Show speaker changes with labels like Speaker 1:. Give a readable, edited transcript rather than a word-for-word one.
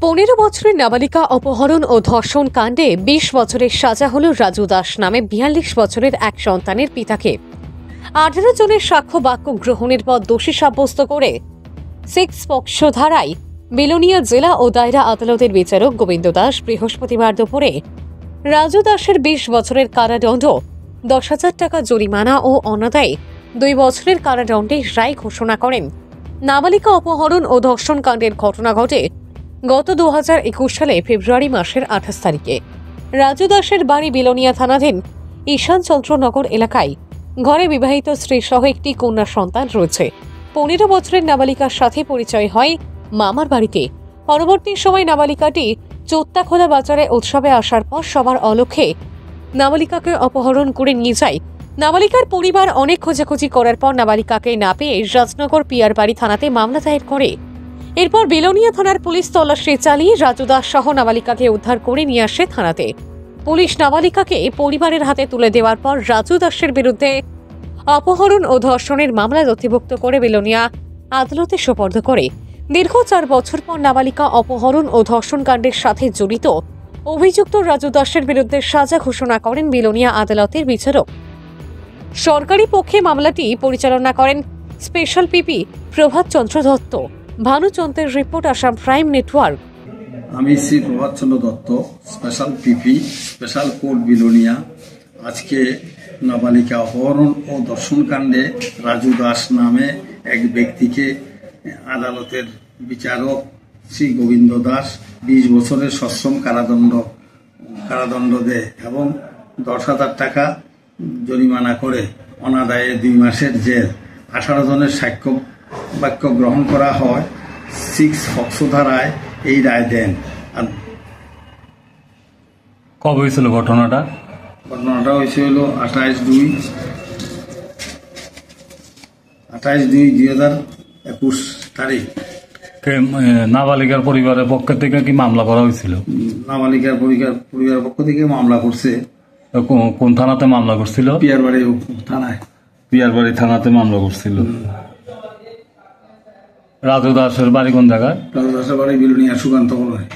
Speaker 1: 15 বছরের নাবালিকা অপহরণ ও ধর্ষণ কাণ্ডে 20 বছরের সাজা হল রাজু দাস নামে 42 বছরের এক সন্তানের পিতাকে। 18 জনের সাক্ষ্য বাক্য গ্রহণের পর দোষী সাব্যস্ত করে 6 পক্সো ধারায় বিলোনিয়া জেলা ও দায়রা আদালতের বিচারক গোবিন্দ দাস বৃহস্পতিবার দুপুরে রাজু দাসের 20 বছরের কারাদণ্ড, 10,000 টাকা জরিমানা ও অনাদায়ে 2 বছরের কারাদণ্ডের রায় ঘোষণা করেন। নাবালিকা অপহরণ ও ধর্ষণ কাণ্ডের ঘটনা ঘটে গত 2021 সালে ফেব্রুয়ারি মাসের 28 তারিখে। রাজু দাসের বাড়ি বিলোনিয়া থানাধীন ঈশানচন্দ্রনগর এলাকায়। ঘরে বিবাহিত স্ত্রী সহ একটি কন্যা সন্তান রয়েছে। 15 বছরের নাবালিকার সাথে পরিচয় হয় মামার বাড়িতে। পরবর্তী সময় নাবালিকাটি চোত্তাখোলা বাজারে উৎসবে আসার পর সবার অলক্ষ্যে নাবালিকাকে অপহরণ করে নিয়ে যায়। নাবালিকার পরিবার অনেক খোঁজাখুঁজি করার পর নাবালিকাকে না পেয়ে রাজনগর পিয়ারবাড়ি থানাতে মামলা দায়ের করে। এরপর বিলোনিয়া থানার পুলিশ তল্লাশি চালিয়ে রাজু দাস সহ নাবালিকাকে উদ্ধার করে নিয়ে আসে থানাতে। পুলিশ নাবালিকাকে পরিবারের হাতে তুলে দেওয়ার পর রাজু দাসের বিরুদ্ধে অপহরণ ও ধর্ষণের মামলা নথিভুক্ত করে বিলোনিয়া আদালতে সোপর্দ করে। দীর্ঘ 4 বছর পর নাবালিকা অপহরণ ও ধর্ষণ কাণ্ডের সাথে জড়িত অভিযুক্ত রাজু দাসের বিরুদ্ধে সাজা ঘোষণা করেন বিলোনিয়া আদালতের বিচারক। সরকারি পক্ষে মামলাটি পরিচালনা করেন স্পেশাল পিপি প্রভাত চন্দ্র দত্ত। ভানুচন্দ্রের রিপোর্ট, আসাম প্রাইম নেটওয়ার্ক।
Speaker 2: আমি Shri Prabhat Chandra Dutta, special PP, special court Belonia. আজকে নাবালিকা অপহরণ ও ধর্ষণ কাণ্ডে রাজু দাস নামে এক ব্যক্তিকে আদালতের বিচারক শ্রী গোবিন্দ দাস 20 বছরের সশ্রম কারাদণ্ড দেয় এবং 10,000 টাকা জরিমানা করে অনাদায়ে 2 মাসের জেল। 18 জনের সাক্ষ্য বাক্য গ্রহণ করা হয়। 6 পক্সো ধারায় এই রায় দেন।
Speaker 3: কবে হয়েছিল ঘটনাটা?
Speaker 2: ঘটনাটা হয়েছিল 28/2/2021 তারিখ।
Speaker 3: নাবালিকার পরিবারের পক্ষ থেকে কি মামলা করা হয়েছিল?
Speaker 2: নাবালিকার পরিবারের পক্ষ থেকে মামলা করছে।
Speaker 3: কোন থানাতে মামলা করছিল?
Speaker 2: পিয়ারবাড়ি থানায়।
Speaker 3: পিয়ারবাড়ি থানাতে মামলা করছিল। রাজু দাসের বাড়ি কোন জায়গায়?
Speaker 2: রাজু দাসের বাড়ি বিলোনিয়া সুকান্ত কলোনি।